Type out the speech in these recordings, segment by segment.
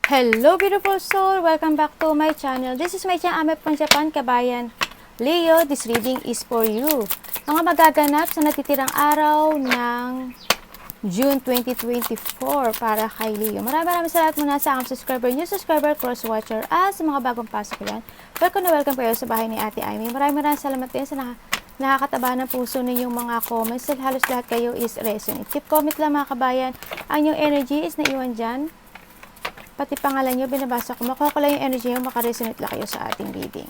Hello beautiful soul! Welcome back to my channel. This is my channel, Ame from Japan, kabayan. Leo, this reading is for you. Mga magaganap sa natitirang araw ng June 2024 para kay Leo. Maraming salamat muna sa aking subscriber, new subscriber, cross-watcher, at sa mga bagong pasok yan. Welcome kayo sa bahay ni Ate Amy. Maraming salamat din sa nakakataba ng puso ninyong mga comments. Halos lahat kayo is resonate. Keep comment lang mga kabayan. Ang yung energy is naiwan dyan. Pati pangalan nyo, binabasa ko. Makuha ko lang yung energy nyo, makaresonate lang kayo sa ating reading.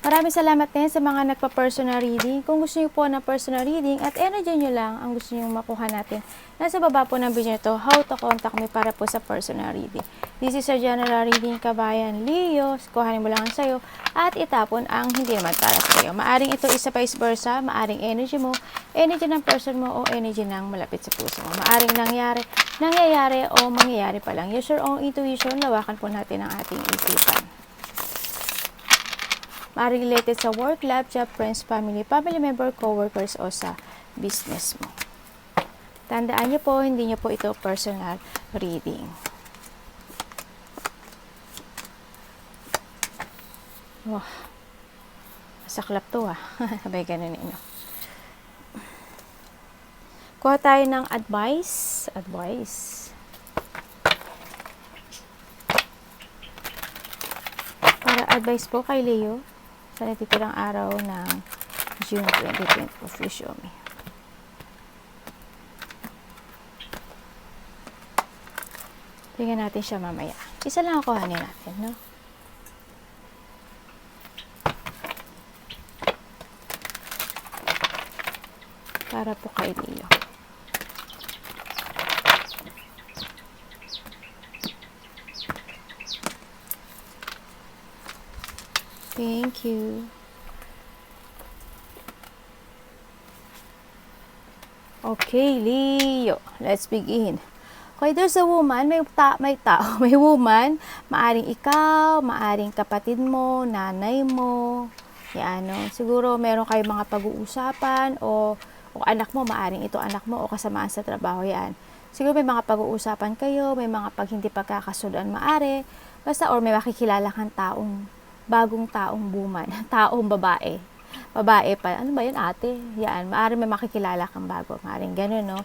Maraming salamat din sa mga nagpa-personal reading. Kung gusto nyo po ng personal reading at energy nyo lang ang gusto nyo makuha natin, nasa baba po ng video nito, how to contact me para po sa personal reading. This is a general reading, kabayan Leo. Kuhanin mo lang sa'yo at itapon ang hindi naman para sa'yo. Maaring ito isa vice versa, maaring energy mo, energy ng person mo, o energy ng malapit sa puso mo. Maaring nangyayari o mangyayari pa lang. Use your own intuition, lawakan po natin ang ating isipan. Maaring related sa work, love, job, friends, family member, co-workers, o sa business mo. Tandaan niyo po, hindi niyo po ito personal reading. Wow. Masaklap to Sabay ganun yun. Kuha tayo ng advice. Para advice po kay Leo sa natitirang araw ng June 2024. Please show me. Tingnan natin siya mamaya. Isa lang ang kuhanin natin, no? Para po kay Leo. Thank you. Okay, Leo. Let's begin. Okay, there's a woman, may tao, may woman, maaring ikaw, maaring kapatid mo, nanay mo, yan, no? Siguro meron kayong mga pag-uusapan o anak mo, maaring ito anak mo o kasamaan sa trabaho, yan. Siguro may mga pag-uusapan kayo, may mga hindi pagkakasunduan maari, basta or may makikilala kang bagong taong woman, taong babae pa, ano ba yun ate? Yan, maaring may makikilala kang bago, maaring ganun, no?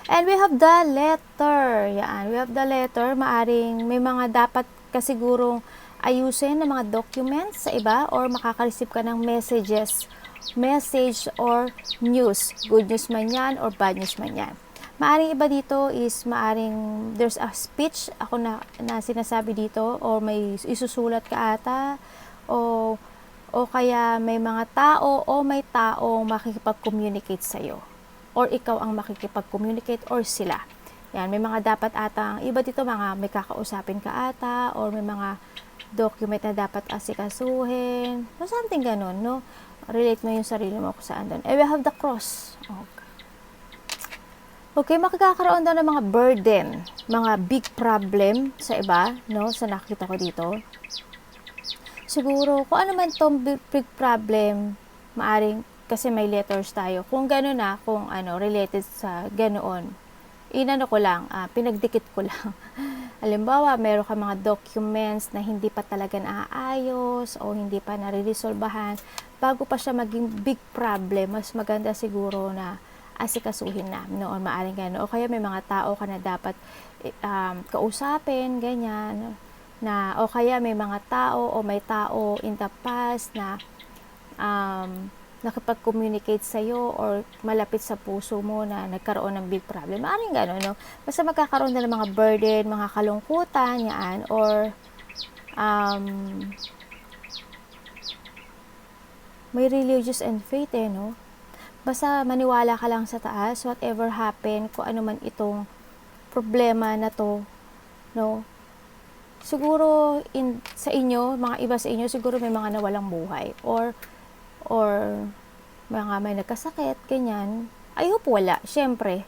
And we have the letter, yan, we have the letter, maaring may mga dapat kasigurong ayusin ng mga documents sa iba or makaka-receive ka ng message or news, good news man yan or bad news man yan. Maaring iba dito is maaring there's a speech ako na sinasabi dito or may isusulat ka ata o kaya may mga tao o may taong makikipag-communicate sa'yo or ikaw ang makikipag-communicate or sila. Yan, may mga dapat atang iba dito, mga may kakausapin ka ata or may mga document na dapat asikasuhin o something ganun, no? Relate mo yung sarili mo kung saan doon. We have the cross. Okay, makakakaroon daw ng mga burden, mga big problem sa iba, no? Sa nakita ko dito. Siguro, kung ano man itong big problem, maaring, kasi may letters tayo. Kung gano'n kung related sa ganoon, ko lang, pinagdikit ko lang. Halimbawa, meron ka mga documents na hindi pa talaga naayos o hindi pa nare-resolbahan, bago pa siya maging big problem, mas maganda siguro na asikasuhin na noon, maaring gano'n. O kaya may mga tao ka na dapat kausapin, ganyan, o kaya may mga tao o may tao in the past na nakipag-communicate sa'yo or malapit sa puso mo na nagkaroon ng big problem. Maaring gano'n, no? Basta magkakaroon na ng mga burden, mga kalungkutan, yan, or may religious and faith, no? Basta maniwala ka lang sa taas, whatever happen, kung ano man itong problema na to, no? Siguro sa inyo, mga iba sa inyo, siguro may mga nawalang buhay or mga may nagkasakit, ganyan. I hope wala. Syempre,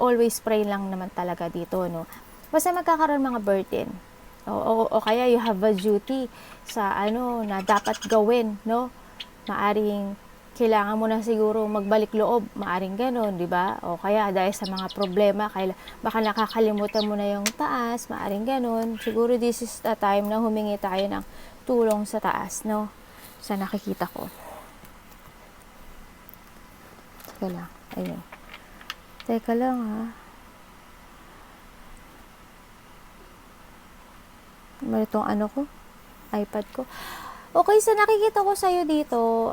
always pray lang naman talaga dito, no? Basta magkakaroon mga burden. O kaya you have a duty sa na dapat gawin, no? Maaring kailangan mo na siguro magbalik loob, maaring gano'n, di ba? O kaya dahil sa mga problema, baka nakakalimutan mo na yung taas, maaring gano'n. Siguro this is the time na humingi tayo ng tulong sa taas, no? Sa nakikita ko. Teka lang, ayun. Teka lang, ha. Itong ano ko, iPad ko. Okay, sa nakikita ko sa'yo dito,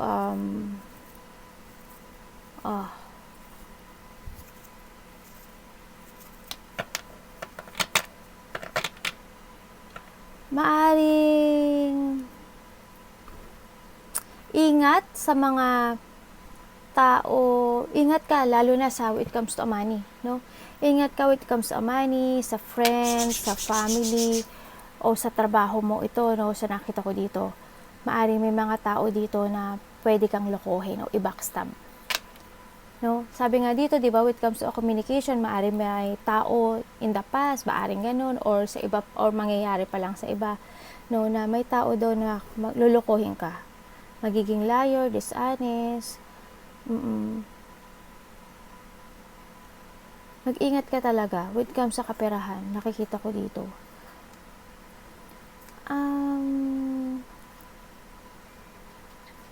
maaring ingat sa mga tao, ingat ka lalo na sa when it comes to money, no? Ingat ka when it comes to money, sa friends, sa family, o sa trabaho mo ito, no? Sa nakita ko dito, maaring may mga tao dito na pwede kang lokohin o i-backstab. No? Sabi nga dito, di ba, when it comes to communication, maaring may tao in the past, maaring ganun, or sa iba, or mangyayari pa lang sa iba, no, na may tao daw na lulukohin ka. Magiging liar, dishonest, mag-ingat ka talaga when it comes sa kaperahan. Nakikita ko dito.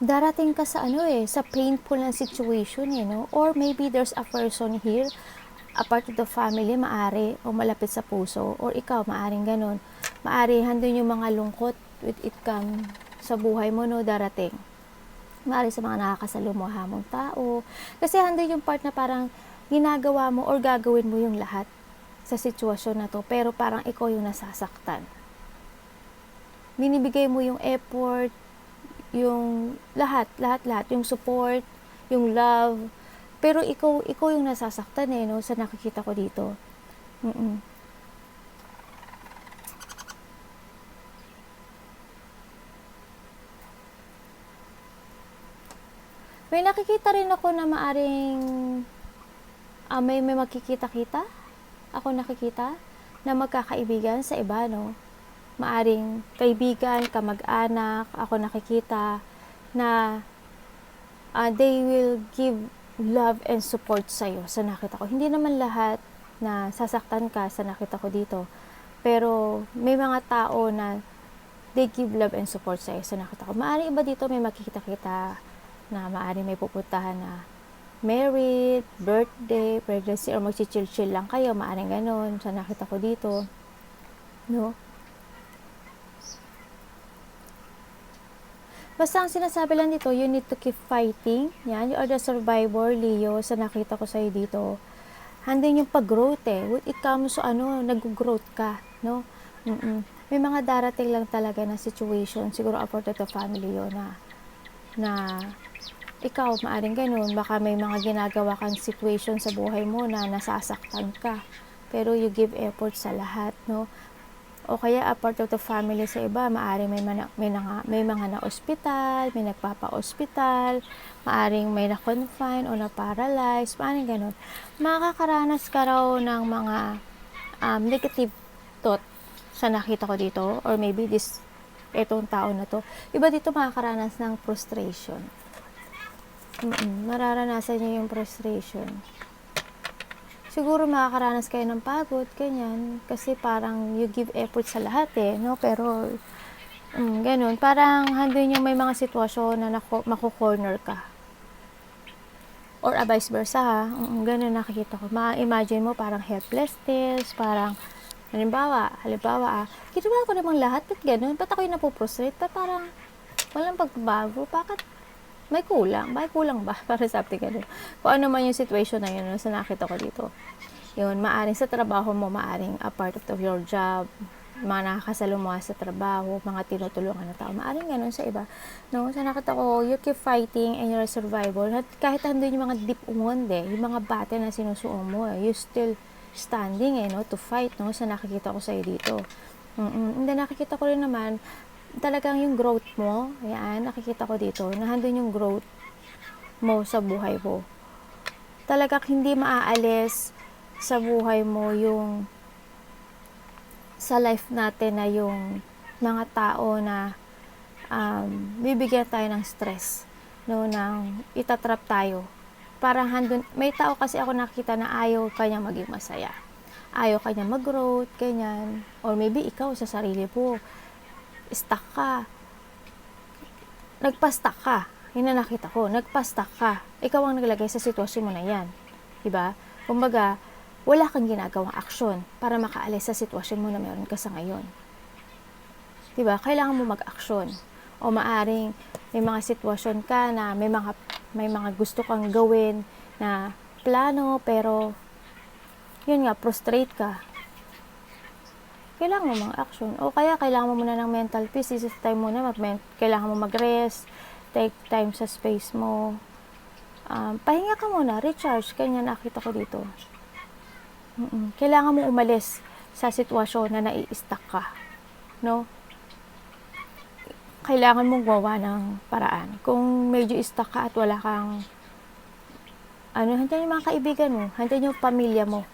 Darating ka sa sa painful na situation, no? Or maybe there's a person here, a part of the family, maari, o malapit sa puso, or ikaw, maaring ganun. Maari, handun yung mga lungkot with it come sa buhay mo, no, darating. Maari sa mga nakakasalumuha mong tao. Kasi handun yung part na parang ginagawa mo or gagawin mo yung lahat sa sitwasyon na to, pero parang ikaw yung nasasaktan. Binibigay mo yung effort, yung lahat, yung support, yung love, pero ikaw yung nasasaktan, no, sa nakikita ko dito. May nakikita rin ako na maaring may makikita-kita. Ako nakikita na magkakaibigan sa iba, no? Maaring kaibigan, kamag-anak, ako nakikita na they will give love and support sa'yo sa nakita ko. Hindi naman lahat na sasaktan ka sa nakita ko dito. Pero may mga tao na they give love and support sa'yo sa nakita ko. Maaring iba dito may makikita-kita na maaring may pupuntahan na married, birthday, pregnancy, or magchichill-chill lang kayo. Maaring ganon sa nakita ko dito. No? Basta ang sinasabi lang dito, you need to keep fighting. Yan, you are the survivor, Leo, sa nakita ko sa'yo dito. Handin yung pag-growth, With it comes, nag-growth ka, no? May mga darating lang talaga na situation, siguro apart of the family yun, na ikaw, maaring ganun, baka may mga ginagawa kang situation sa buhay mo na nasasaktan ka. Pero you give effort sa lahat, no? O kaya a part of the family sa iba, maaring may mga na-hospital, may nagpapa-hospital, maaring may na-confine o na-paralyze, maaring ganun. Makakaranas ka raw ng mga negative thought sa nakita ko dito, or maybe etong tao na to. Iba dito makakaranas ng frustration. Mararanasan niya yung frustration. Siguro makakaranas kayo ng pagod, ganyan. Kasi parang you give effort sa lahat, no? Pero, ganun. Parang handun yung may mga sitwasyon na mako-corner ka. Or vice versa, ha? Ganun nakikita ko. Ma-imagine mo parang helplessness, parang, halimbawa, ginawa ko namang lahat, ba't ganun? Ba't ako yung napoprostrate? Ba't parang walang pagbabago? Bakit may kulang ba? Para sa atin ganun. Kung ano man yung situation na yun, sa nakita ko dito. Yun, maaring sa trabaho mo, maaring a part of your job, mga nakakasalumuha sa trabaho, mga tinutulungan na tao, maaring ganun sa iba. No? Sa nakita ko, you keep fighting and you're a survivor. Kahit andun yung mga deep umonde, yung mga battle na sinusuong mo, you still standing, no? To fight, no? Sa nakikita ko sa'yo dito. And then nakikita ko rin naman, talagang yung growth mo, yan, nakikita ko dito, nahandun yung growth mo sa buhay mo. Talagang hindi maaalis sa buhay mo yung sa life natin na yung mga tao na bibigyan tayo ng stress. no, nang itatrap tayo. Parang handun, may tao kasi ako nakita na ayaw kanya maging masaya. Ayaw kanya mag-growth, ganyan. Or maybe ikaw sa sarili mo, stuck ka. Nagpa-stuck ka. Yun na nakita ko, nagpa-stuck ka. Ikaw ang naglagay sa sitwasyon mo na yan. Diba? Kumbaga, wala kang ginagawang aksyon para makaalis sa sitwasyon mo na meron ka sa ngayon. Diba? Kailangan mo mag-aksyon. O maaring may mga sitwasyon ka na may mga gusto kang gawin na plano, pero yun nga, frustrate ka. Kailangan mo mag-action. O kaya kailangan mo muna ng mental peace. This is time muna. Kailangan mo mag-rest. Take time sa space mo. Pahinga ka muna. Recharge. Kanya nakita ko dito. Kailangan mo umalis sa sitwasyon na nai-stuck ka. No? Kailangan mong gawa ng paraan. Kung medyo stuck ka at wala kang handiyan yung mga kaibigan mo, handiyan yung pamilya mo,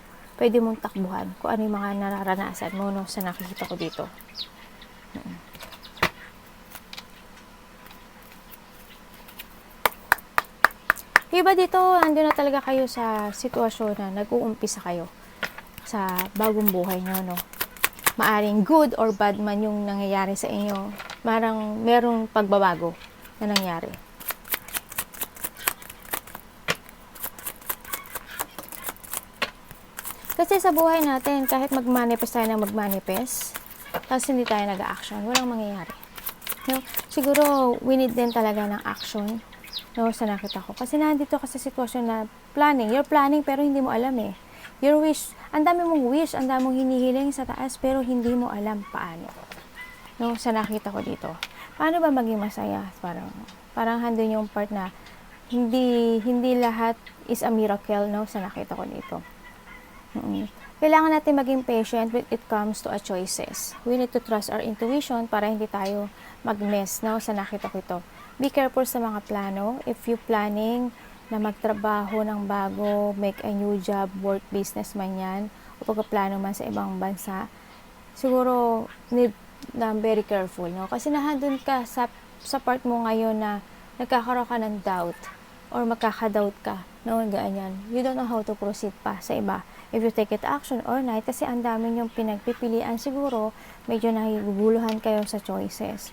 pwede mong takbuhan kung ano yung mga nararanasan mo, no, sa nakikita ko dito. Iba dito, andun na talaga kayo sa sitwasyon na nag-uumpisa kayo sa bagong buhay nyo, no. Maaring good or bad man yung nangyayari sa inyo, merong pagbabago na nangyari. Kasi sa buhay natin, kahit mag-manifest tayo ng mag-manifest, tapos hindi tayo nag-action, walang mangyayari. No? Siguro, we need din talaga ng action, no, sa nakita ko. Kasi nandito ka sa sitwasyon na planning. You're planning pero hindi mo alam eh. Your wish, ang dami mong wish, ang dami mong hinihiling sa taas pero hindi mo alam paano. No, sa nakita ko dito. Paano ba maging masaya? Parang handun yung part na hindi lahat is a miracle, no, sa nakita ko dito. Kailangan natin maging patient when it comes to a choices. We need to trust our intuition para hindi tayo mag-mess, no, sa nakita ko ito. Be careful sa mga plano. If you planning na magtrabaho ng bago, make a new job, work, business man yan, o pagkaplano man sa ibang bansa, siguro need na very careful, no? Kasi nahandun ka sa part mo ngayon na nagkakaroon ka ng doubt or magkaka-doubt ka, no? Ganyan. You don't know how to proceed pa sa iba. If you take it action or not, kasi ang dami yung pinagpipilian, siguro medyo nahiguguluhan kayo sa choices.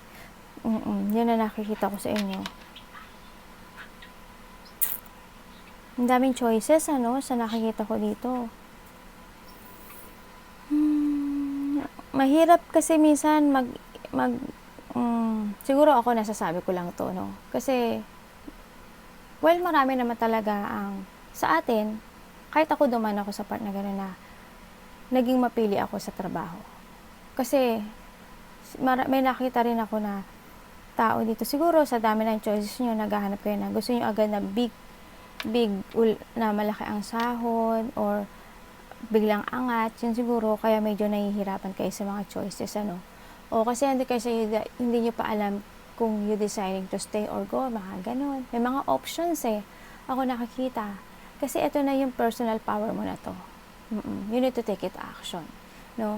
Yun na nakikita ko sa inyo. Ang daming choices, ano, sa nakikita ko dito. Mahirap kasi minsan siguro ako nasasabi ko lang to, no. Kasi marami naman talaga ang sa atin, kahit ako duman ako sa part na gano'n na naging mapili ako sa trabaho. Kasi may nakita rin ako na tao dito. Siguro sa dami ng choices nyo, naghahanap kayo na gusto nyo agad na big na malaki ang sahod or biglang angat, yun siguro kaya medyo nahihirapan kayo sa mga choices, ano. O kasi hindi nyo pa alam kung you deciding to stay or go, mga ganun. May mga options ako nakakita. Kasi ito na yung personal power mo na to. You need to take it action, no.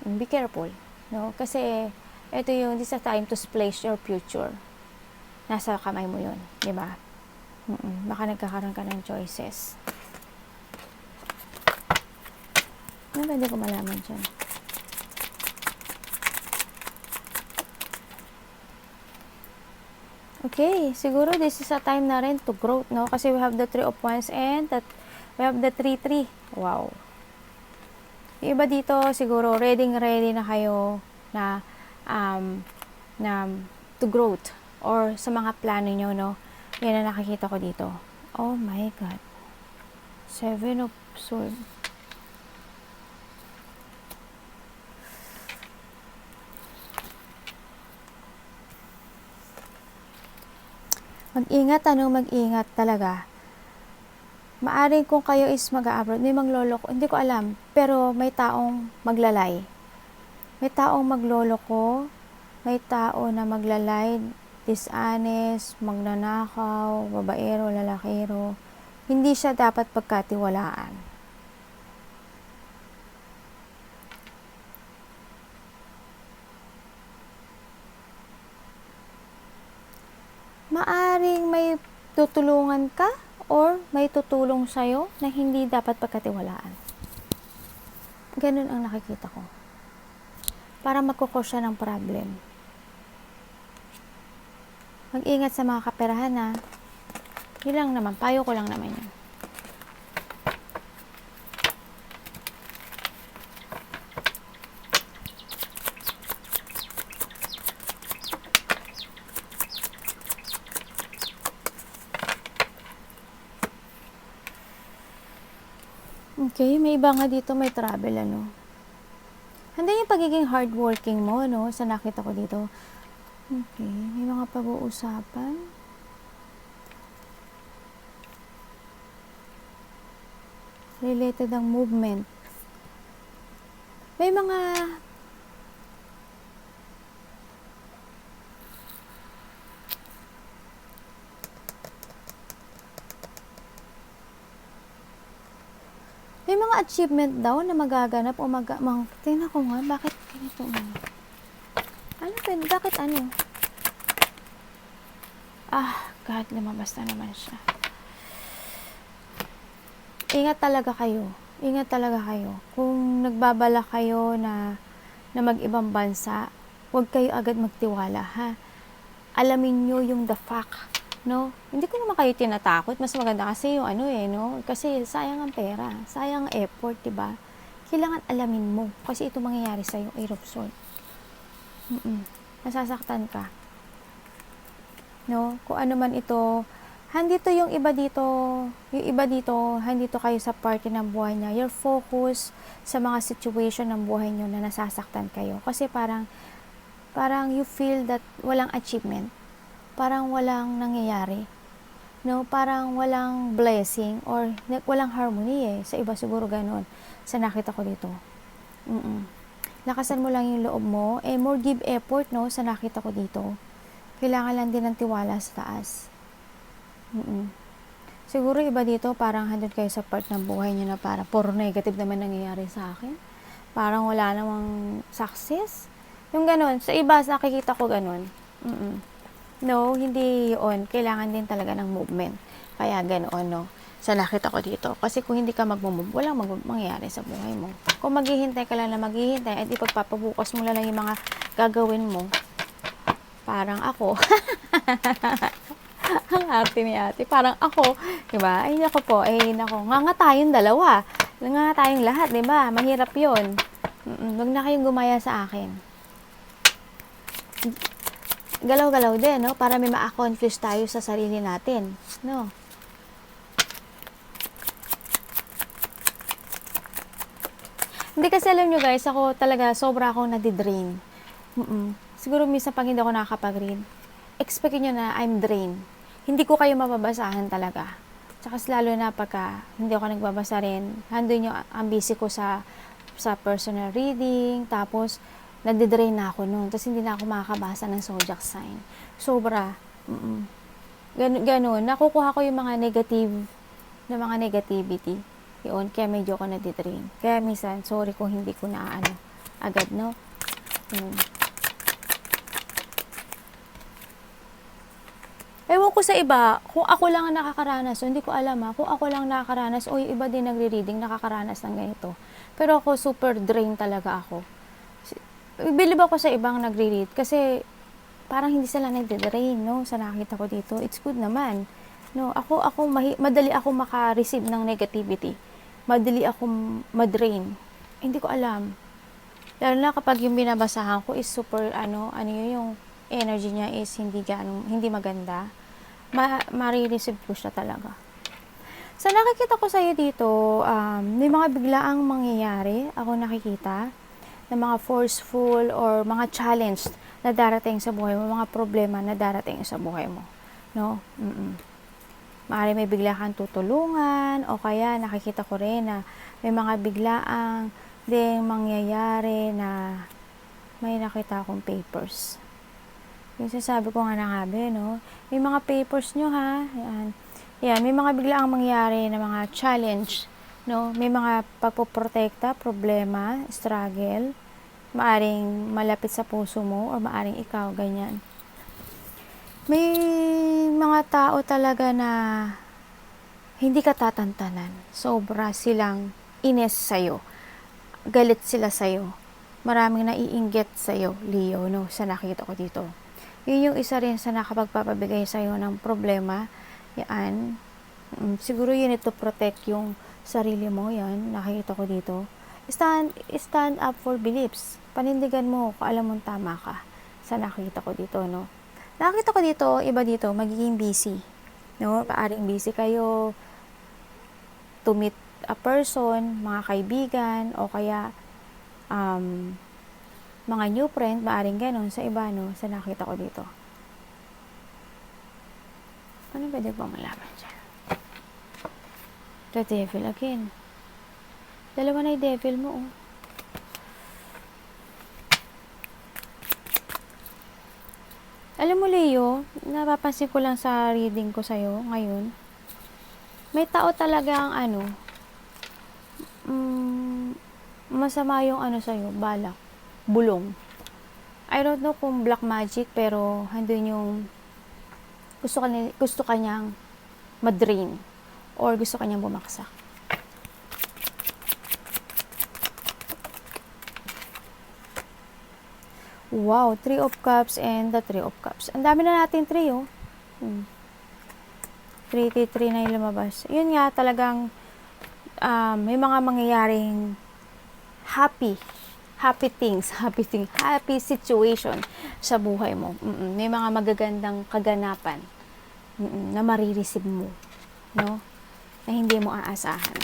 Be careful, no, kasi this is a time to splash your future. Nasa kamay mo yun, di ba? Baka nagkakaroon ka ng choices. Ano ba, hindi ko malaman dyan. Okay, siguro this is a time na rin to grow, no? Kasi we have the 3 of Wands and we have the 3-3. Wow. Yung iba dito, siguro ready na kayo na to growth or sa mga plano nyo, no? Yan na nakikita ko dito. Oh my God. 7 of Swords. Mag-ingat talaga. Maaring kung kayo is mag-abroad, may magloloko, hindi ko alam, pero may taong maglalay. May taong magloloko, may tao na maglalay, dishonest, magnanakaw, babaero, lalakero. Hindi siya dapat pagkatiwalaan. maaring may tutulungan ka or may tutulong sa'yo na hindi dapat pagkatiwalaan. Ganun ang nakikita ko. Para magkukos siya ng problem. Mag-ingat sa mga kaperahan ha. Yun lang naman, payo ko lang naman yun. Okay, may iba nga dito, may travel ano. Hindi yung pagiging hardworking mo, no? Sa nakita ko dito. Okay, may mga pag-uusapan. Related ang movement. May mga achievement daw na magaganap o tingnan ko nga, bakit ganito? Ano ba? Bakit ano? God, lumabas na naman siya. Ingat talaga kayo. Ingat talaga kayo. Kung nagbabala kayo na mag-ibang bansa, huwag kayo agad magtiwala, ha? Alamin nyo yung the fact. No? Hindi ko naman kayo tinatakot. Mas maganda kasi yung no? Kasi sayang ang pera. Sayang ang effort, diba? Kailangan alamin mo. Kasi ito mangyayari sa'yo, Eight of Swords. Nasasaktan ka. No? Kung ano man ito, handito yung iba dito, handito kayo sa party ng buhay niya. You're focused sa mga situation ng buhay niyo na nasasaktan kayo. Kasi parang you feel that walang achievement. Parang walang nangyayari. No? Parang walang blessing or walang harmony Sa iba siguro ganun. Sa nakita ko dito. Lakasan mo lang yung loob mo. More give effort, no? Sa nakita ko dito. Kailangan lang din ng tiwala sa taas. Siguro iba dito, parang handun kayo sa part ng buhay niyo na parang puro negative naman nangyayari sa akin. Parang wala namang success. Yung ganun. Sa iba, nakikita ko ganun. No, hindi yun. Kailangan din talaga ng movement. Kaya ganoon, no? Sa nakita ko dito. Kasi kung hindi ka mag-move, walang mangyayari sa buhay mo. Kung maghihintay ka lang na maghihintay, di pagpapabukas mo lang yung mga gagawin mo. Parang ako. Ang arte ni ate. Parang ako. Diba? Ay, ako po. Nga tayong dalawa. Nga tayong lahat, diba? Mahirap yun. Huwag na kayong gumaya sa akin. Galaw-galaw din, no? Para may ma-accomplish tayo sa sarili natin, no? Hindi kasi alam nyo guys, ako talaga sobra akong nadidrain. Siguro minsan pag hindi ako nakakapag-read, expectin nyo na I'm drained. Hindi ko kayo mababasahan talaga. Tsaka lalo na pagka hindi ako nagbabasa rin, handun yung ang busy ko sa personal reading, tapos nadidrain na ako noon. Tapos hindi na ako makakabasa ng zodiac sign. Sobra. Ganun. Nakukuha ko yung mga negativity. Yun. Kaya medyo ako nadidrain. Kaya minsan, sorry kung hindi ko na agad, no? Ewan ko sa iba, kung ako lang ang nakakaranas, so hindi ko alam kung ako lang nakakaranas, o yung iba din nagre-reading, nakakaranas ng ganito. Pero ako, super drain talaga ako. Bilib ako sa ibang nagre-read kasi parang hindi sila nagde-drain, no? Sa nakita ko dito, it's good naman. No, madali ako maka-receive ng negativity. Madali ako ma-drain. Hindi ko alam. Lalo na kapag yung binabasahan ko is super yung energy niya is hindi maganda. Mare-receive ko siya talaga. Sa nakikita ko sa iyo dito, may mga biglaang mangyayari ako nakikita na mga forceful or mga challenge na darating sa buhay mo, mga problema na darating sa buhay mo. No? Maaari may bigla kang tutulungan o kaya nakikita ko rin na may mga biglaang ding mangyayari na may nakita akong papers. Yung sasabi ko nga no? May mga papers nyo ha. Yan, may mga biglaang mangyayari na mga challenge. No? May mga pagpoprotekta, problema, struggle, maaring malapit sa puso mo o maaring ikaw, ganyan. May mga tao talaga na hindi ka tatantanan. Sobra silang ines sa'yo. Galit sila sa'yo. Maraming naiinggit sa'yo, Leo, no? Sa nakita ko dito. Yun yung isa rin sa nakapagpapabigay sa'yo ng problema. Yan. Siguro you need to protect yung sarili mo. Yan, nakikita ko dito. Stand up for beliefs. Panindigan mo kung alam mong tama ka. Sa nakita ko dito, no? Nakita ko dito, iba dito, magiging busy. No? Paaring busy kayo to meet a person, mga kaibigan, o kaya mga new friend, maaring ganon sa iba, no? Sa nakita ko dito. Ano pwede pa malaman dyan? The devil again. Dalawa na yung devil mo, oh. Alam mo, Leo, napapansin ko lang sa reading ko sa'yo ngayon, may tao talaga ang masama yung sa'yo, balak, bulong. I don't know kung black magic, pero handun yung gusto kanyang madrain or gusto kanyang bumaksak. Wow, 3 of Cups and the 3 of Cups. Ang dami na natin 3, oh. 3 na yung lumabas. Yun nga, talagang may mga mangyayaring happy situation sa buhay mo. May mga magagandang kaganapan na marireceive mo, no? Na hindi mo aasahan.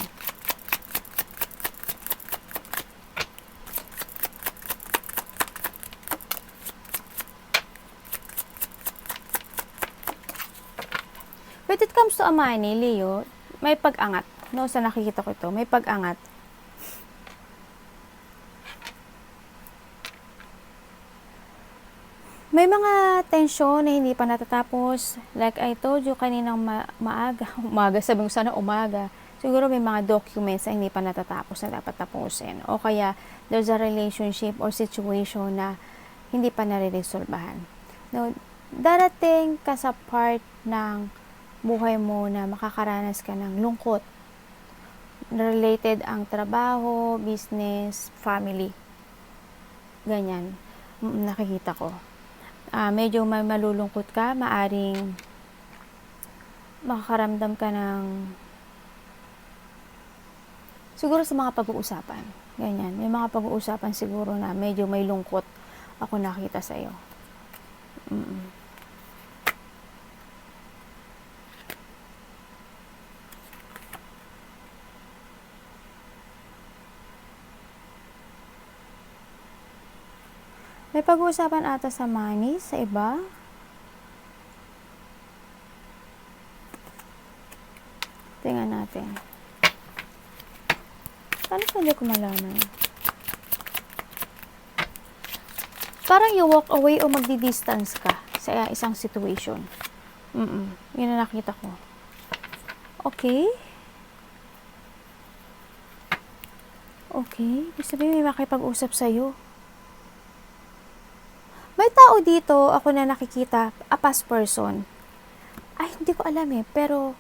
When it comes to a money, Leo, may pag-angat. No, sa nakikita ko ito, may pag-angat. May mga tensyon na hindi pa natatapos. Like I told you kaninang umaga, sabi ko sana umaga. Siguro may mga documents na hindi pa natatapos na dapat tapusin. O kaya there's a relationship or situation na hindi pa nare-resolbahan. No, darating ka sa part ng buhay mo na makakaranas ka ng lungkot. Related ang trabaho, business, family. Ganyan. Nakikita ko. Medyo may malulungkot ka, maaring makakaramdam ka ng siguro sa mga pag-uusapan. Ganyan. May mga pag-uusapan siguro na medyo may lungkot ako nakita sa iyo. May pag-uusapan ata sa money, sa iba. Tingnan natin. Paano pwede ko malaman? Parang you walk away o magdi-distance ka sa isang situation. Yun ang nakita ko. Okay. Okay. Ibig sabihin may makipag-usap sa'yo. May tao dito, ako na nakikita, a past person. Ay, hindi ko alam pero,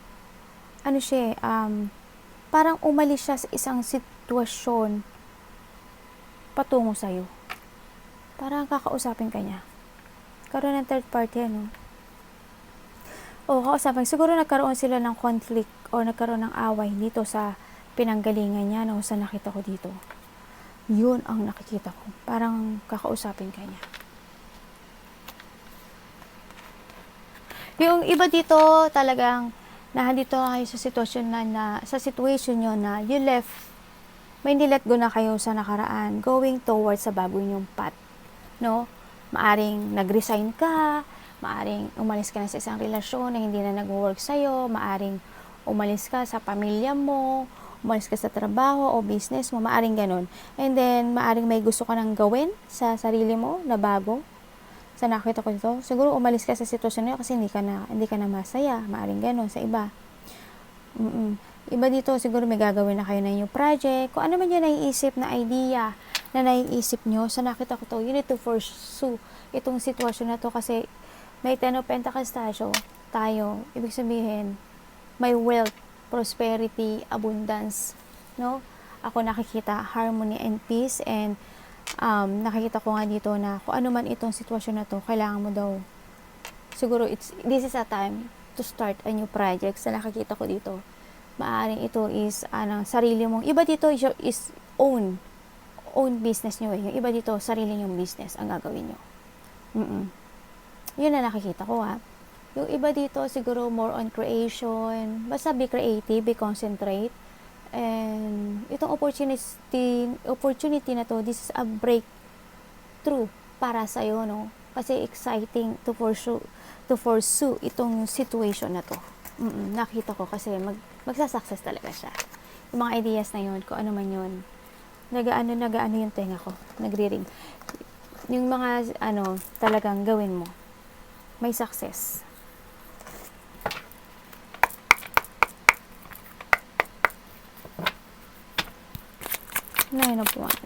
parang umalis siya sa isang sitwasyon patungo sa'yo. Parang kakausapin ka niya. Karoon ng third party, kausapin. Siguro nagkaroon sila ng conflict o nagkaroon ng away dito sa pinanggalingan niya, sa nakita ko dito. Yun ang nakikita ko. Parang kakausapin ka niya. Yung iba dito talagang nandito kayo sa sitwasyon sa situation nyo na you left, may nilet go na kayo sa nakaraan, going towards sa bago nyong path, no? Maaring nag-resign ka, maaring umalis ka na sa isang relasyon na hindi na nag-work sa'yo, maaring umalis ka sa pamilya mo, umalis ka sa trabaho o business mo, maaring ganun. And then, maaring may gusto ka nang gawin sa sarili mo na bago. Sa nakita ko dito, siguro umalis ka sa sitwasyon na yun kasi hindi ka na masaya. Maaring ganun sa iba. Iba dito, siguro may gagawin na kayo na yung project. Kung ano man yung naiisip na idea na naiisip nyo, sa nakita ko to, you need to pursue itong sitwasyon na to kasi may 10 of Pentacles tayo. tayo, ibig sabihin, may wealth, prosperity, abundance, no? Ako nakikita harmony and peace, and nakikita ko nga dito na kung ano man itong sitwasyon na to, kailangan mo daw, siguro this is a time to start a new project. Sa nakikita ko dito, maaaring ito is sarili mong, iba dito is own business nyo eh. Yung iba dito, sarili nyong business ang gagawin nyo. Yun na nakikita ko ha. Yung iba dito, siguro more on creation. Basta be creative, be concentrate. And itong opportunity na to, this is a breakthrough para sa'yo, no? Kasi exciting to pursue itong situation na to. Nakita ko kasi magsasucess talaga siya. Yung mga ideas na yun, kung ano man yun, nagaano yung tenga ko, nagri-ring. Yung mga talagang gawin mo, may success. Nine of Wands.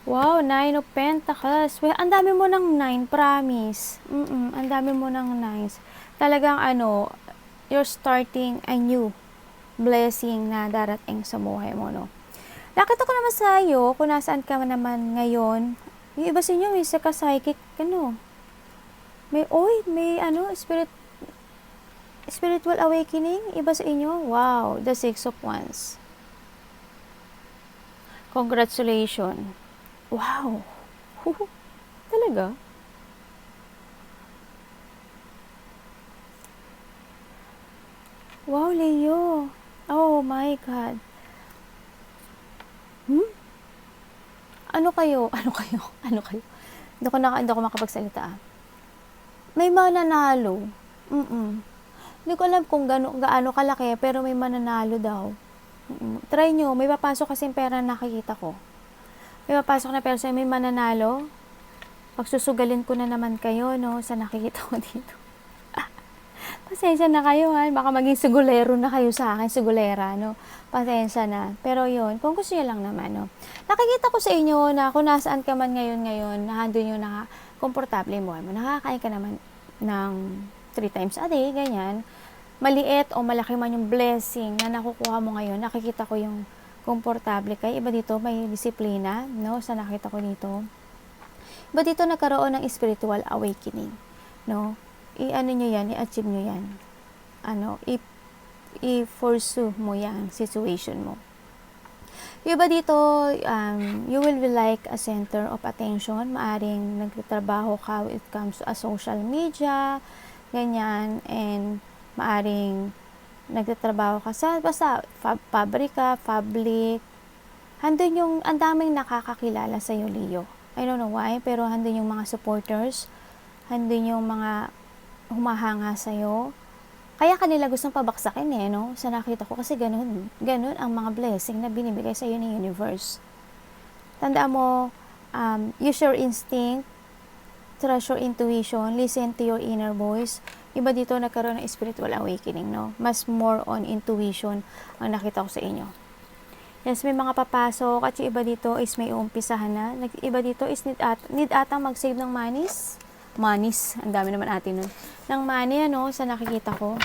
Wow, Nine of Pentacles. Well, ang dami mo ng 9, promise. Ang dami mo ng 9s. Talagang you're starting a new blessing na darating sa buhay mo, no? Nakita ko naman sa iyo, kung nasaan ka naman ngayon, yung iba sa inyo, may psychic, may spiritual awakening, iba sa inyo. Wow, the 6 of Wands. Congratulations. Wow. Talaga? Wow, Leo. Oh my God. Ano kayo? Hindi ko makapagsalita. May mananalo. Hindi ko alam kung gaano kalaki, pero may mananalo daw. Try nyo. May papasok kasing pera na nakikita ko. May papasok na pera sa'yo, may mananalo. Pagsusugalin ko na naman kayo, no, sa nakikita ko dito. Pasensya na kayo, ha. Baka maging sigulero na kayo sa akin, sigulera, no. Pasensya na. Pero yun, kung gusto nyo lang naman, no. Nakikita ko sa inyo na kung nasaan ka man ngayon, nandun yung komportable mo. Nakakain ka naman ng 3 times a day, ganyan. Maliit o malaki man yung blessing na nakukuha mo ngayon, nakikita ko yung komportable kayo. Iba dito, may disiplina, no, sa nakita ko dito. Iba dito, nagkaroon ng spiritual awakening, no. I-achieve nyo yan. I-pursue mo yan, situation mo. Iba dito, you will be like a center of attention. Maaring nagtatrabaho ka when it comes to social media, ganyan, and maaring nagtatrabaho ka sa basta pabrika, public. Handun yung ang daming nakakakilala sa iyo, Leo. I don't know why, pero handun yung mga supporters, handun yung mga humahanga sa iyo. Kaya kanila gustong pabaksakin no? Sa nakita ko kasi ganun ang mga blessing na binibigay sa iyo ng universe. Tandaan mo, use your instinct, trust your intuition, listen to your inner voice. Iba dito nagkaroon ng spiritual awakening, no? Mas more on intuition ang nakita ko sa inyo. Yes, may mga papasok at yung iba dito is may uumpisahan na. Iba dito is need atang mag-save ng monies. Monies, ang dami naman atin nun. Ng money, sa nakikita ko.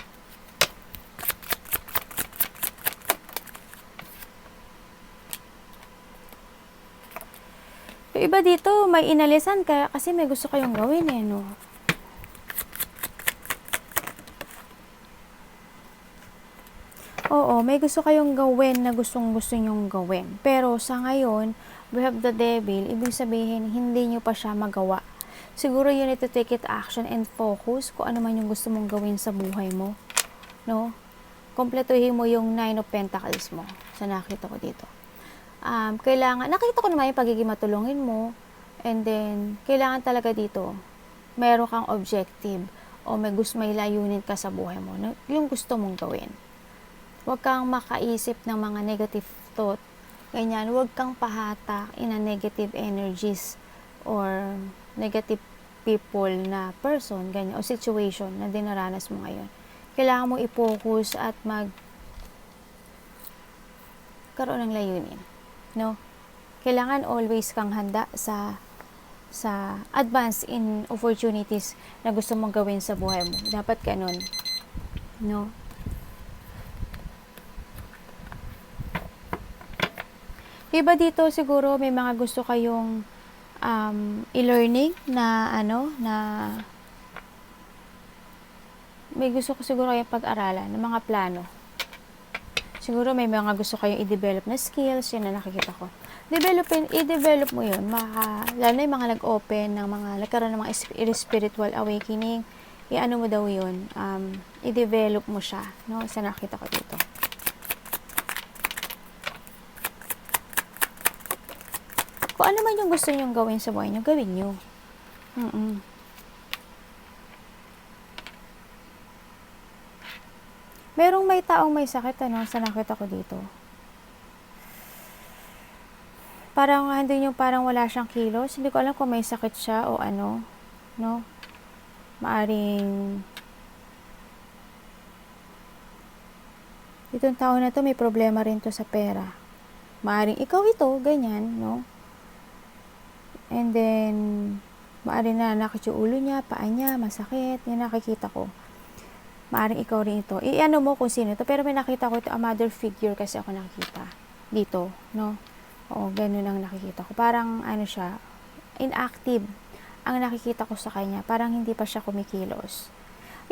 Yung iba dito, may inalisan kaya kasi may gusto kayong gawin, no? Oo, may gusto kayong gawin na gusto nyong gawin. Pero sa ngayon, we have the devil, ibig sabihin, hindi nyo pa siya magawa. Siguro you need to take it action and focus kung ano man yung gusto mong gawin sa buhay mo. No? Kompletuhin mo yung 9 of Pentacles mo. Sa nakita ko dito. Nakita ko naman yung pagiging matulungin mo. And then, kailangan talaga dito, meron kang objective o may layunin ka sa buhay mo. No? Yung gusto mong gawin. Huwag kang makaisip ng mga negative thought. Ganyan, huwag kang pahatak in a negative energies or negative people na person, ganyan, o situation na dinaranas mo ngayon. Kailangan mo i-focus at karoon ng layunin. No? Kailangan always kang handa sa advance in opportunities na gusto mong gawin sa buhay mo. Dapat ganun. No? Iba dito siguro may mga gusto kayong e-learning na may gusto ko siguro kayong pag-aralan ng mga plano. Siguro may mga gusto kayong i-develop na skills, yun na nakikita ko. I-develop mo yun, lalo na yung mga nag-open ng mga, nagkaroon ng mga spiritual awakening, i-ano mo daw yun, i-develop mo siya, no? Sa nakita ko dito. Kung ano man yung gusto nyong gawin sa buhay nyo, gawin nyo. Merong may taong may sakit, sa nakita ko dito. Parang hindi yung parang wala siyang kilos. Hindi ko alam kung may sakit siya o ano, no? Maaring itong tao na to may problema rin to sa pera. Maaring ikaw ito, ganyan, no? And then maaring nanakit yung ulo niya, paa niya, masakit. Yan nakikita ko. Maaring ikaw rin ito. I-ano mo kung sino ito. Pero may nakita ko ito, a mother figure kasi ako nakikita. Dito, no? Oo, ganun ang nakikita ko. Parang, siya, inactive ang nakikita ko sa kanya. Parang hindi pa siya kumikilos.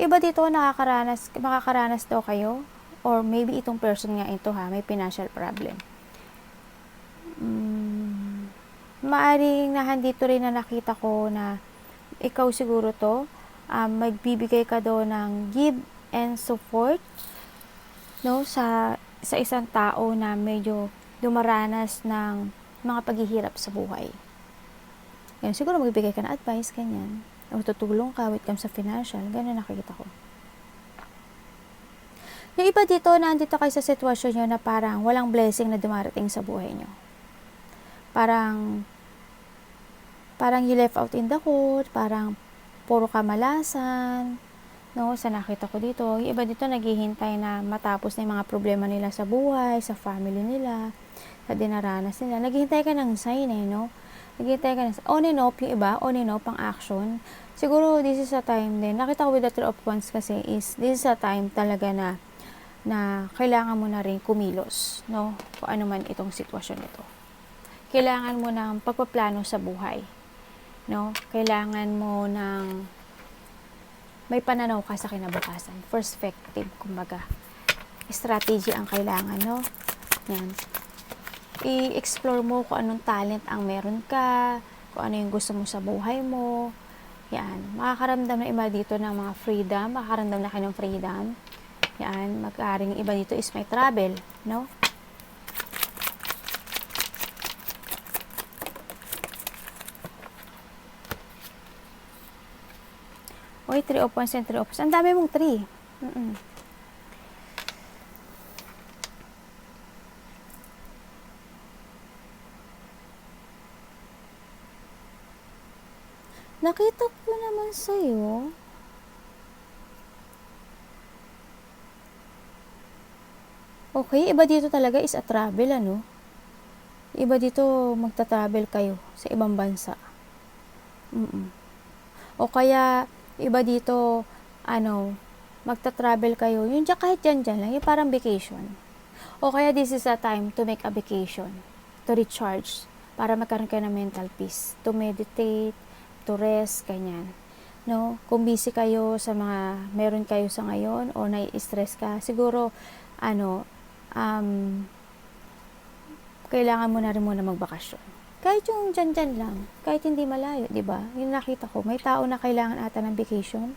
Iba dito, makakaranas daw kayo, or maybe itong person nga ito, may financial problem. Maaring nahandito rin na nakita ko na ikaw siguro to, magbibigay ka daw ng give and support, no, sa isang tao na medyo dumaranas ng mga paghihirap sa buhay. Yan, siguro magbibigay ka ng advice, ganyan. O tutulong ka with comes sa financial. Ganyan nakikita ko. Yung iba dito, nandito kayo sa sitwasyon nyo na parang walang blessing na dumarating sa buhay nyo. Parang you left out in the cold, parang puro kamalasan, no, sa nakita ko dito. Yung iba dito naghihintay na matapos na yung mga problema nila sa buhay, sa family nila, sa dinaranas nila. Naghihintay ka ng sign no? Naghihintay ka ng on and off, yung iba, on and off ang action. Siguro, this is a time din. Nakita ko with the Three of Wands kasi this is a time talaga na kailangan mo na rin kumilos, no? Kung ano man itong sitwasyon nito. Kailangan mo ng pagpaplano sa buhay, no? Kailangan mo ng may pananaw ka sa kinabukasan. Perspective, kumbaga. Strategy ang kailangan, no? Yan. I-explore mo kung anong talent ang meron ka, kung ano yung gusto mo sa buhay mo. Yan. Makakaramdam na iba dito ng mga freedom, makakaramdam na kayo ng freedom. Yan. Magkaring iba dito is may travel, no? Oy, 3 of Wands and 3 of Wands. Ang dami mong 3. Nakita ko naman sa'yo. Okay, iba dito talaga is a travel, ano? Iba dito magta-travel kayo sa ibang bansa. O kaya, iba dito, magta-travel kayo. Yung kahit dyan lang, yung parang vacation. O kaya this is a time to make a vacation. To recharge. Para magkaroon kayo ng mental peace. To meditate, to rest, ganyan. No? Kung busy kayo sa mga meron kayo sa ngayon o nai-stress ka, siguro, kailangan mo na rin muna magbakasyon. Kahit yung dyan lang, kahit hindi malayo, di ba? Yung nakita ko, may tao na kailangan ata ng vacation.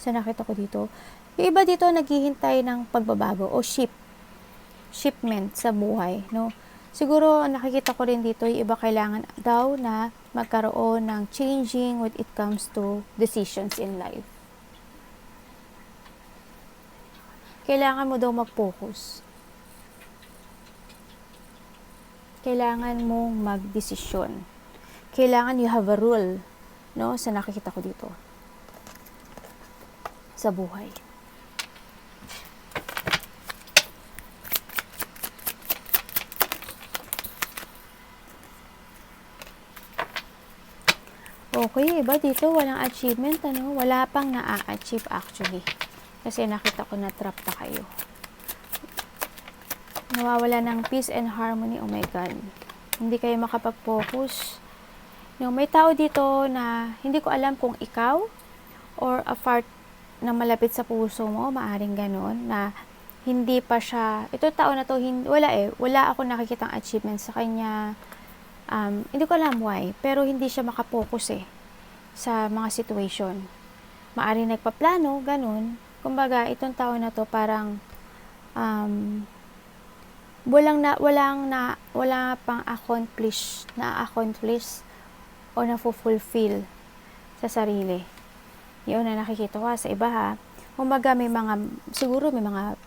Sa nakita ko dito. Yung iba dito, naghihintay ng pagbabago o shipment sa buhay, no? Siguro, nakikita ko rin dito, yung iba kailangan daw na magkaroon ng changing when it comes to decisions in life. Kailangan mo daw mag-focus. Kailangan mong mag-desisyon. Kailangan you have a rule, no? Sa nakikita ko dito. Sa buhay. Okay, iba dito, walang achievement, ano? Wala pang na-achieve actually. Kasi nakita ko na trap na kayo. Nawawala ng peace and harmony, oh my God. Hindi kayo makapag-focus. No, may tao dito na hindi ko alam kung ikaw or a part na malapit sa puso mo, maaring ganon, na hindi pa siya, ito tao na to, wala ako nakikitang achievement sa kanya. Hindi ko alam why, pero hindi siya makapokus sa mga situation. Maaring nagpaplano, ganon. Kumbaga, itong tao na to parang wala pang na-accomplish o na-fulfill sa sarili. Yun na nakikita ko sa iba ha. Kumbaga siguro may mga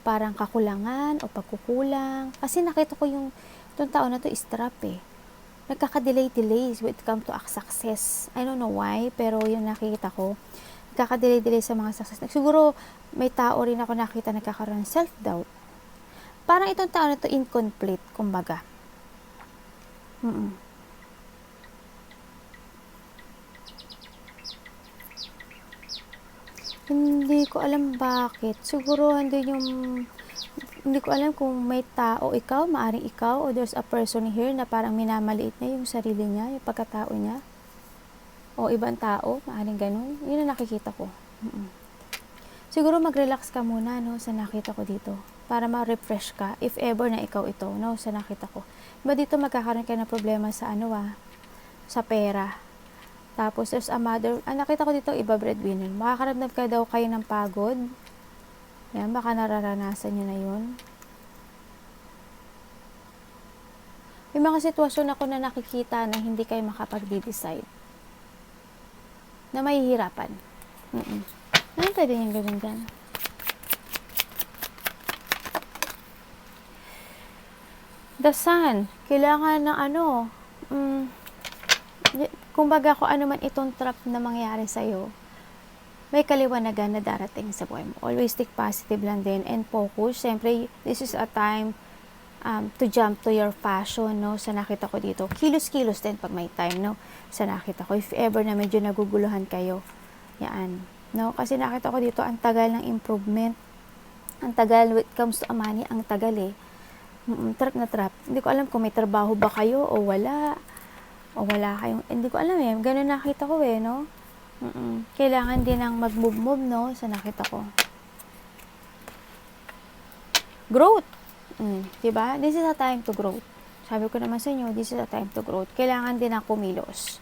parang kakulangan o pagkukulang. Kasi nakita ko itong tao na to is trap Nagkaka-delay when it comes to success. I don't know why, pero yun nakikita ko. Nagkaka-delay sa mga success. Siguro may tao rin ako nakita nagkakaroon ng self-doubt. Parang itong tao na to incomplete, kumbaga. Hindi ko alam bakit. Siguro hindi ko alam kung may tao maaring ikaw, o there's a person here na parang minamaliit niya yung sarili niya, yung pagkatao niya. O ibang tao, maaring ganun. Yun ang nakikita ko. Siguro mag-relax ka muna, no, sa nakita ko dito. Para ma-refresh ka, if ever na ikaw ito, no, sa nakita ko. Diba dito magkakaroon ka ng problema sa sa pera. Tapos, there's a mother, nakita ko dito, iba breadwinner. Makakaramdam ka daw kayo ng pagod. Yan, baka nararanasan nyo na yun. May mga sitwasyon ako na nakikita na hindi kayo makapag-decide. Na mahihirapan. Ano pwede niyang gawin dyan? The sun. Kailangan ng kumbaga kung ano man itong trap na mangyari sa'yo, may kaliwanagan na darating sa buhay mo. Always stick positive lang din and focus. Siyempre, this is a time to jump to your passion, no? Sa nakita ko dito. Kilos-kilos din pag may time, no? Sa nakita ko. If ever na medyo naguguluhan kayo, yan. No? Kasi nakita ko dito, ang tagal ng improvement. Ang tagal, when it comes to money, ang tagal Trap na trap. Hindi ko alam kung may trabaho ba kayo o wala. O wala kayong, hindi ko alam ganun nakita ko no? Kailangan din ng mag-move, no? Sa nakita ko. Growth. Diba? This is a time to grow. Sabi ko naman sa inyo, this is a time to grow. Kailangan din ng kumilos.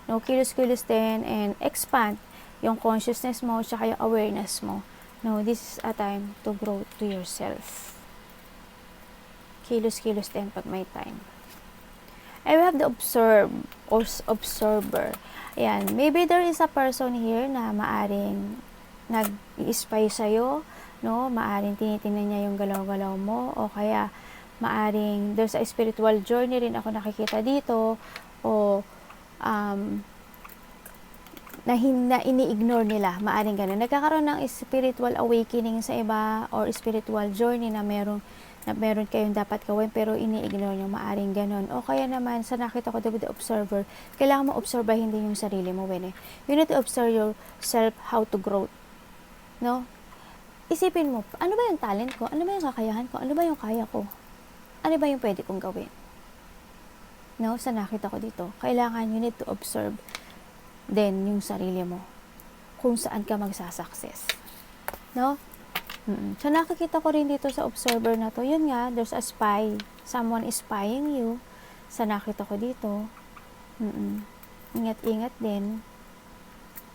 No? Kilos-kilos din and expand yung consciousness mo tsaka yung awareness mo. No? This is a time to grow to yourself. Kilos-kilos din pag may time. I have the observer. Ayan, maybe there is a person here na maaring nag-i-spy sa'yo, no? Maaring tinitingnan niya yung galaw-galaw mo, o kaya maaring there's a spiritual journey rin ako nakikita dito, o na ini-ignore nila, maaring ganun. Nagkakaroon ng spiritual awakening sa iba, or spiritual journey na meron kayong dapat gawin pero ini-ignore nyo, maaring ganon. O kaya naman, sa nakita ko the observer, kailangan mo obserbahin din yung sarili mo. You need to observe yourself how to grow. No? Isipin mo, ano ba yung talent ko? Ano ba yung kakayahan ko? Ano ba yung kaya ko? Ano ba yung pwede kong gawin? No? Sa nakita ko dito, kailangan you need to observe din yung sarili mo kung saan ka magsasucess. No? So, nakikita ko rin dito sa observer na to, yun nga, there's a spy. Someone is spying you. Sa nakita ko dito. Ingat-ingat din.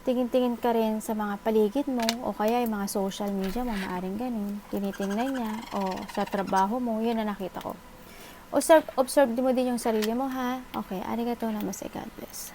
Tingin-tingin ka rin sa mga paligid mo, o kaya yung mga social media mo, maaring ganun. Tinitingnan niya, o sa trabaho mo, yun na nakita ko. Observe mo din yung sarili mo, ha? Okay, arigatou namaste, God bless.